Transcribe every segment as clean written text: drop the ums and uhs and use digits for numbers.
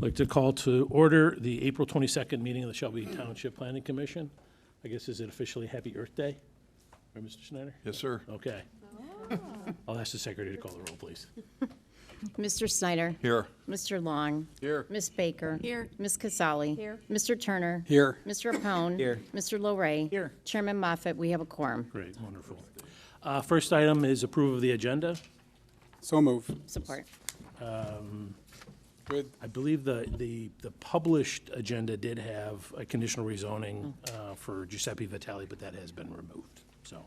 I'd like to call to order the April 22nd meeting of the Shelby Township Planning Commission. I guess, is it officially Happy Earth Day? Right, Mr. Schneider? Yes, sir. Okay. I'll ask the secretary to call the roll, please. Mr. Snyder. Here. Mr. Long. Here. Ms. Baker. Here. Ms. Casali. Here. Mr. Turner. Here. Mr. Apone. Here. Mr. Lorray. Here. Chairman Moffett, we have a quorum. Great, wonderful. First item is approve of the agenda. So move. Support. Good. I believe the published agenda did have a conditional rezoning for Giuseppe Vitale, but that has been removed. So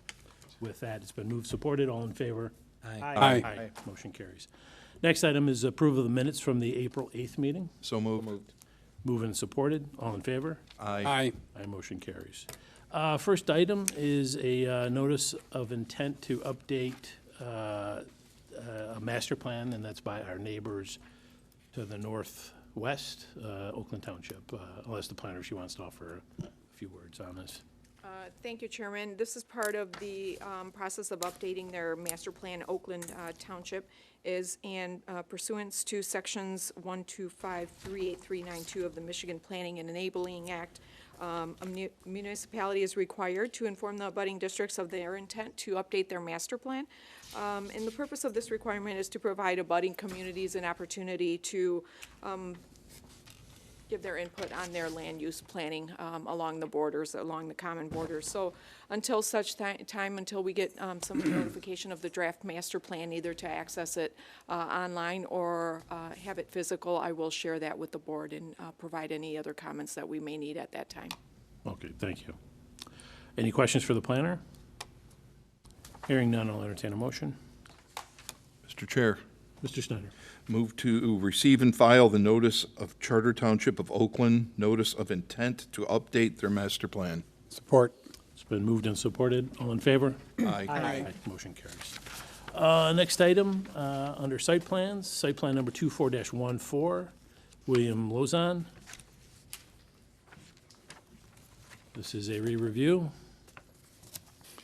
with that, it's been moved, supported. All in favor? Aye. Motion carries. Next item is approval of the minutes from the April 8th meeting. So moved. Moved and supported. All in favor? Aye. Aye, motion carries. First item is a notice of intent to update a master plan, and that's by our neighbors to the northwest, Oakland Township. I'll ask the planner if she wants to offer a few words on this. Thank you, Chairman. This is part of the process of updating their master plan, Oakland Township, and pursuant to sections 125-38392 of the Michigan Planning and Enabling Act, a municipality is required to inform the abutting districts of their intent to update their master plan. And the purpose of this requirement is to provide abutting communities an opportunity to give their input on their land use planning along the borders, along the common borders. So until such time, until we get some notification of the draft master plan, either to access it online or have it physical, I will share that with the board and provide any other comments that we may need at that time. Okay, thank you. Any questions for the planner? Hearing none, I'll entertain a motion. Mr. Chair, Mr. Snyder. move to receive and file the notice of Charter Township of Oakland, notice of intent to update their master plan. Support. It's been moved and supported. All in favor? Aye. Motion carries. Next item, under site plans, site plan number 24-14, William Lozon. This is a re-review.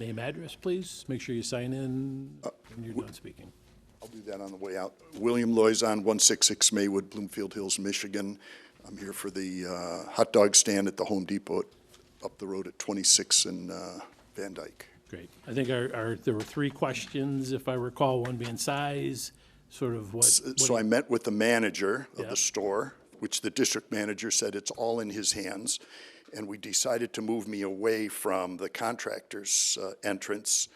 Name, address, please. Make sure you sign in when you're done speaking. I'll do that on the way out. William Loizon, 166 Maywood, Bloomfield Hills, Michigan. I'm here for the hot dog stand at the Home Depot up the road at 26 and Van Dyke. Great. I think there were three questions, if I recall, one being size, sort of what. So I met with the manager of Yeah. the store, which the district manager said it's all in his hands. And we decided to move me away from the contractor's entrance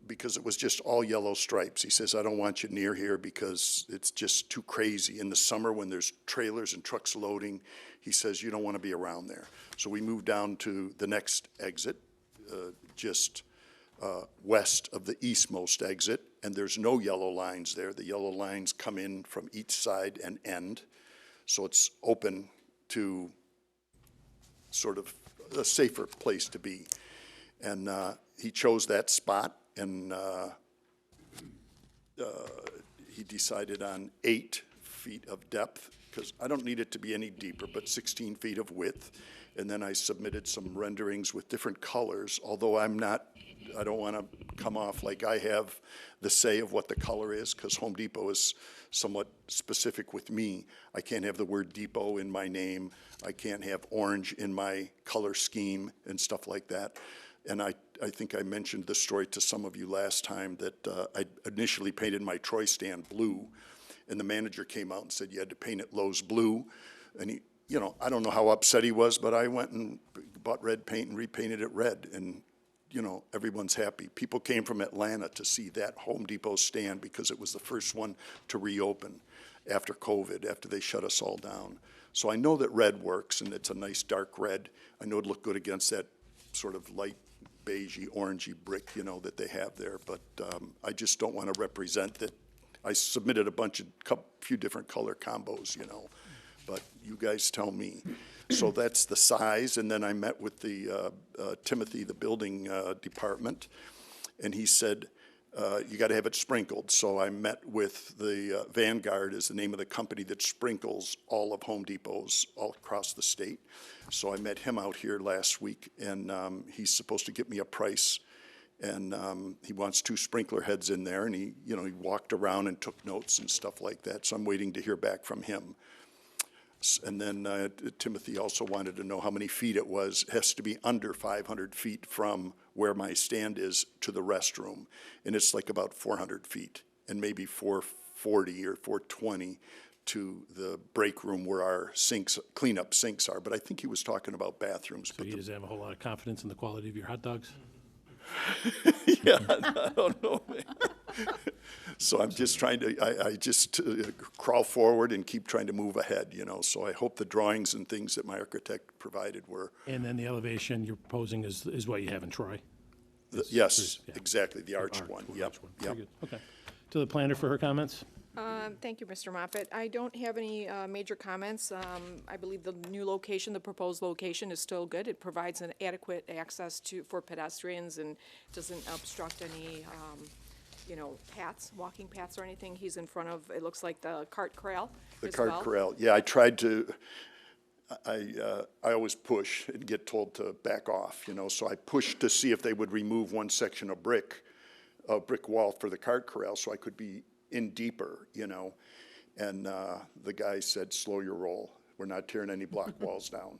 because it was just all yellow stripes. He says, I don't want you near here because it's just too crazy. In the summer when there's trailers and trucks loading, he says, you don't want to be around there. So we moved down to the next exit, just west of the eastmost exit, and there's no yellow lines there. The yellow lines come in from each side and end, so it's open to sort of a safer place to be. And he chose that spot, and he decided on 8 feet of depth, because I don't need it to be any deeper, but 16 feet of width. And then I submitted some renderings with different colors, although I don't want to come off like I have the say of what the color is, because Home Depot is somewhat specific with me. I can't have the word depot in my name. I can't have orange in my color scheme and stuff like that. And I think I mentioned the story to some of you last time that I initially painted my Troy stand blue, and the manager came out and said you had to paint it Lowe's blue. And he, I don't know how upset he was, but I went and bought red paint and repainted it red, and everyone's happy. People came from Atlanta to see that Home Depot stand because it was the first one to reopen after COVID, after they shut us all down. So I know that red works, and it's a nice dark red. I know it'd look good against that sort of light beigey, orangey brick, that they have there. But I just don't want to represent that. I submitted a few different color combos, but you guys tell me. So that's the size, and then I met with the Timothy, the building department, and he said, you got to have it sprinkled. So I met with the Vanguard is the name of the company that sprinkles all of Home Depots all across the state. So I met him out here last week, and he's supposed to get me a price. And he wants 2 sprinkler heads in there, and he walked around and took notes and stuff like that. So I'm waiting to hear back from him. And then Timothy also wanted to know how many feet it was. It has to be under 500 feet from where my stand is to the restroom. And it's like about 400 feet, and maybe 440 or 420 to the break room where our sinks, cleanup sinks are. But I think he was talking about bathrooms. So But he doesn't have a whole lot of confidence in the quality of your hot dogs? yeah, I don't know, man. So I'm just trying to, I just crawl forward and keep trying to move ahead, you know. So I hope the drawings and things that my architect provided were, And then the elevation you're proposing is what you have in Troy? yes, yeah. exactly, the arch one, Arch yep, one. Very yep. good. Okay. To the planner for her comments? Thank you, Mr. Moffett. I don't have any major comments. I believe the new location, the proposed location is still good. It provides an adequate access for pedestrians and doesn't obstruct any, paths, walking paths or anything. He's in front of, it looks like the cart corral The as cart well. corral, yeah, I tried to, I always push and get told to back off, you know, so I pushed to see if they would remove one section of brick wall for the cart corral so I could be in deeper, you know. And the guy said, slow your roll. We're not tearing any block walls down.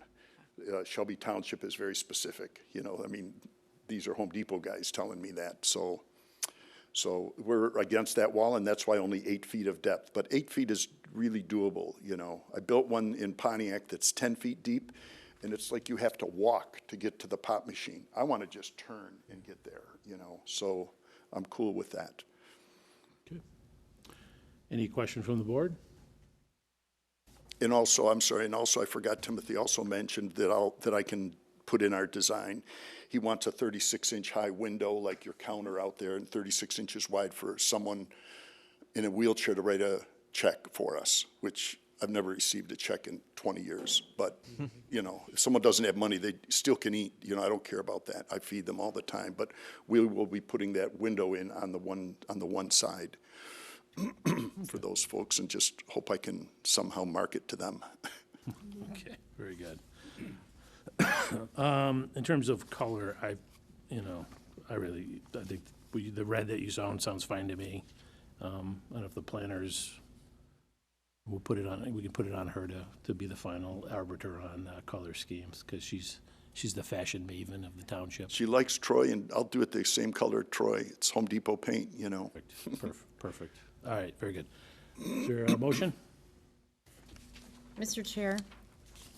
Shelby Township is very specific, you know. I mean, these are Home Depot guys telling me that. So we're against that wall, and that's why only 8 feet of depth. But 8 feet is really doable, you know. I built one in Pontiac that's 10 feet deep, and it's like you have to walk to get to the pop machine. I want to just turn and get there, you know. So I'm cool with that. Okay. Any question from the board? And also, I'm sorry, and also I forgot, Timothy also mentioned that I can put in our design. He wants a 36-inch high window like your counter out there and 36 inches wide for someone in a wheelchair to write a check for us, which I've never received a check in 20 years. But, you know, if someone doesn't have money, they still can eat. You know, I don't care about that. I feed them all the time. But we will be putting that window in on the one side for those folks, and just hope I can somehow market to them. Okay, very good. In terms of color, I think the red that you saw sounds fine to me. And if the planners, we can put it on her to be the final arbiter on color schemes, because she's the fashion maven of the township. She likes Troy, and I'll do it the same color Troy. It's Home Depot paint, you know. Perfect. All right, very good. Is there a motion? Mr. Chair,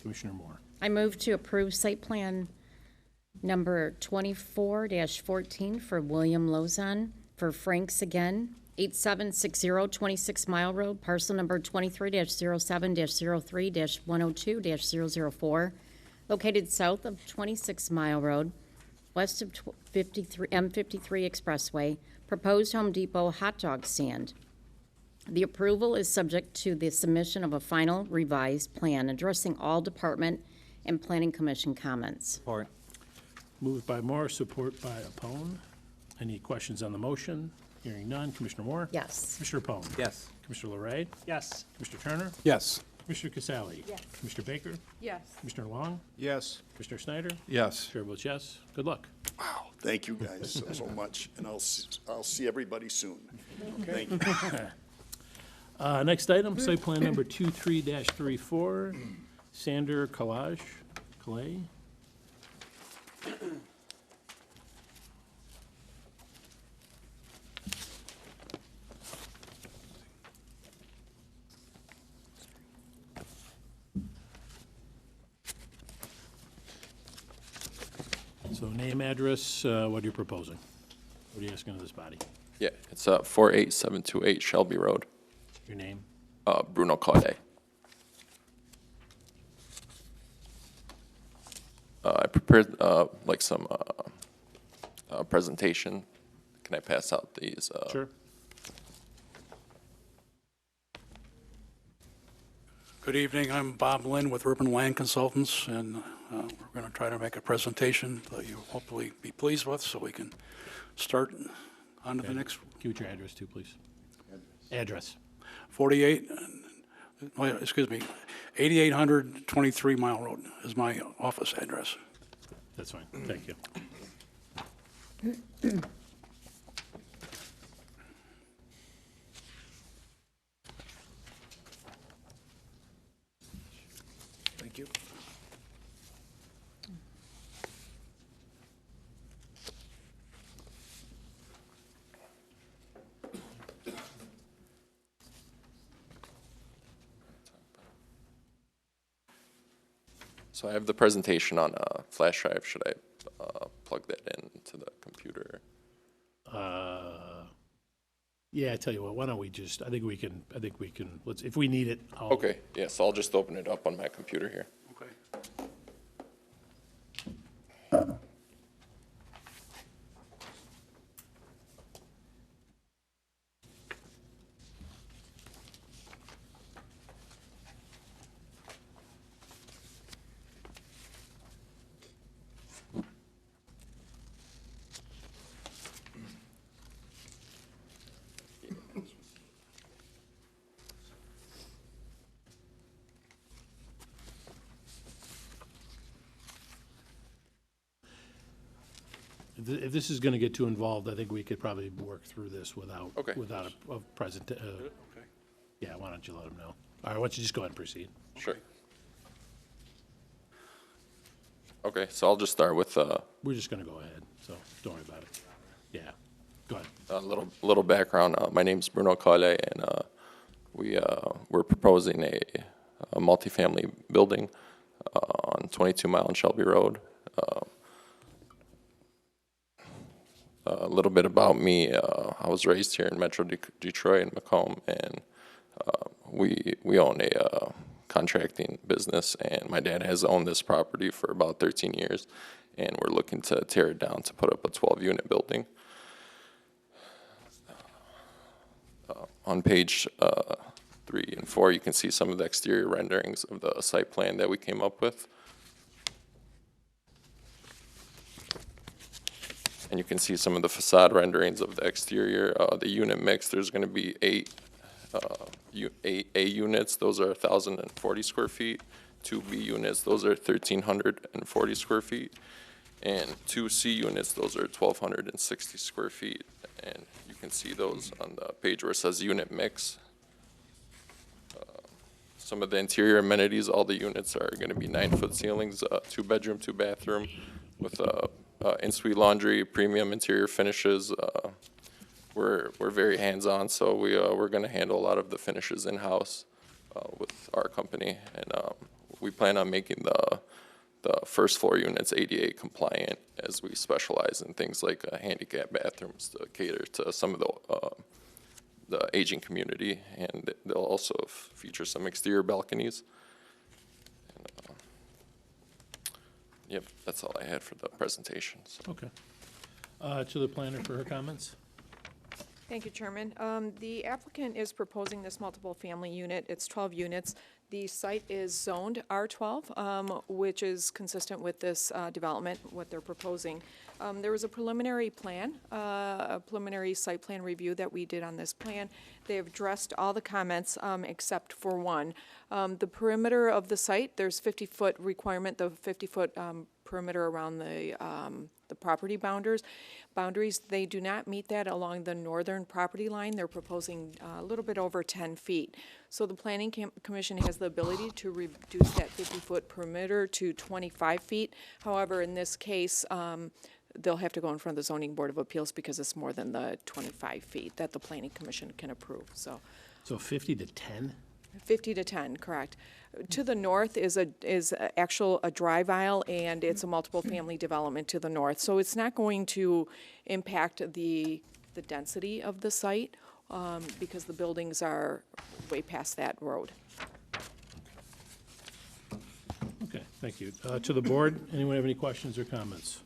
Commissioner Moore. I move to approve site plan number 24-14 for William Lozon for Frank's Again, 8760 26 Mile Road, parcel number 23-07-03-102-004, located south of 26 Mile Road, west of M53 Expressway, proposed Home Depot hot dog stand. The approval is subject to the submission of a final revised plan addressing all department and planning commission comments. Support. Moved by Moore, support by Apone. Any questions on the motion? Hearing none. Commissioner Moore? Yes. Commissioner Apone? Yes. Commissioner LeRae? Yes. Commissioner Turner? Yes. Commissioner Casali? Yes. Commissioner Baker? Yes. Commissioner Long? Yes. Commissioner Snyder? Yes. Chair votes yes. Good luck. Wow, thank you guys so much, and I'll see everybody soon. Thank you. Next item, site plan number 23-34, Sander Calais. So name, address, what are you proposing? What are you asking of this body? Yeah, it's 48728 Shelby Road, Your name? Bruno Claudet. I prepared like some presentation. Can I pass out these? Sure. Good evening, I'm Bob Lynn with Urban Land Consultants, and we're going to try to make a presentation that you'll hopefully be pleased with, so we can start on to the next. Give it your address too, please. Address. 8800 23 Mile Road is my office address. That's fine. Thank you. Thank you. So I have the presentation on a flash drive. Should I plug that into the computer? Yeah, I tell you what, why don't we just, I think we can, let's, if we need it, I'll. Okay, yeah, so I'll just open it up on my computer here. Okay. If this is gonna get too involved, I think we could probably work through this without, Okay. without a present, Okay. yeah, why don't you let them know? All right, why don't you just go ahead and proceed? Sure. Okay, so I'll just start with We're just gonna go ahead, so don't worry about it. Yeah, go ahead. a little background. My name's Bruno Collet, and we're proposing a multifamily building on 22 Mile and Shelby Road. A little bit about me. I was raised here in Metro Detroit in Macomb, and we own a contracting business, and my dad has owned this property for about 13 years, and we're looking to tear it down to put up a 12-unit building. On page 3 and 4, you can see some of the exterior renderings of the site plan that we came up with. And you can see some of the facade renderings of the exterior. The unit mix, there's going to be eight A units. Those are 1,040 square feet. 2B units, those are 1,340 square feet. And 2C units, those are 1,260 square feet. And you can see those on the page where it says unit mix. Some of the interior amenities, all the units are going to be 9-foot ceilings, 2-bedroom, 2-bathroom, with in-suite laundry, premium interior finishes. We're very hands-on, so we're going to handle a lot of the finishes in-house with our company, and we plan on making the first floor units ADA compliant, as we specialize in things like handicap bathrooms to cater to some of the aging community, and they'll also feature some exterior balconies. Yep, that's all I had for the presentation. So. Okay. To the planner for her comments? Thank you, Chairman. The applicant is proposing this multiple family unit. It's 12 units. The site is zoned R12, which is consistent with this development, what they're proposing. There was a preliminary plan, a preliminary site plan review that we did on this plan. They have addressed all the comments except for one. The perimeter of the site, there's 50-foot requirement, the 50-foot perimeter around the property boundaries. They do not meet that along the northern property line. They're proposing a little bit over 10 feet. So the Planning Commission has the ability to reduce that 50-foot perimeter to 25 feet. However, in this case, they'll have to go in front of the Zoning Board of Appeals because it's more than the 25 feet that the Planning Commission can approve, so. So 50 to 10? 50 to 10, correct. To the north is actual a drive aisle, and it's a multiple family development to the north. So it's not going to impact the density of the site because the buildings are way past that road. Okay, thank you. To the board, anyone have any questions or comments?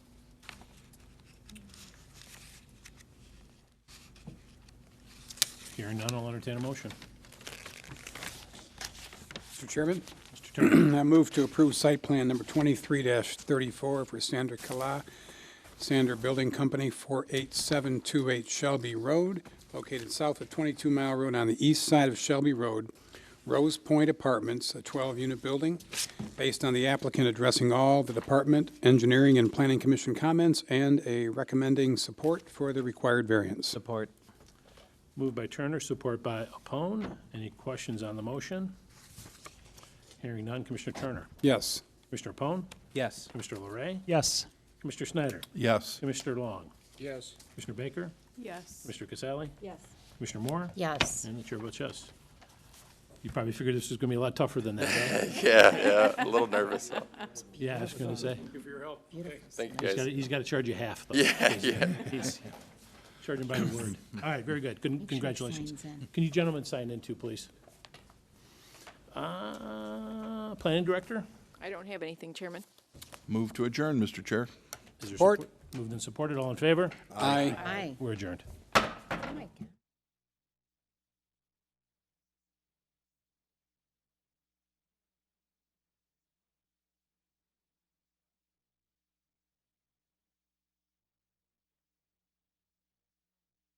Hearing none, I'll entertain a motion. Mr. Chairman, Mr. Turner, I move to approve site plan number 23-34 for Sandra Kala, Sander Building Company, 48728 Shelby Road, located south of 22 Mile Road on the east side of Shelby Road, Rose Point Apartments, a 12-unit building, based on the applicant addressing all the Department, Engineering, and Planning Commission comments, and a recommending support for the required variance. Support. moved by Turner, support by Apone. Any questions on the motion? Hearing none, Commissioner Turner. Yes. Commissioner Pone. Yes. Commissioner Larray. Yes. Commissioner Snyder. Yes. Commissioner Long. Yes. Commissioner Baker. Yes. Commissioner Casale. Yes. Commissioner Moore. Yes. And the chair votes yes. You probably figured this was going to be a lot tougher than that, eh? Yeah, a little nervous. Yeah, I was going to say. Thank you for your help. Okay. Thank you, guys. He's got to charge you half, though. Yeah. He's charging by the word. All right, very good. Congratulations. signs in. Can you gentlemen sign in too, please? Planning Director? I don't have anything, Chairman. Move to adjourn, Mr. Chair. Is there Support. Moved and supported. All in favor? Aye. Aye. We're adjourned. Oh, my God.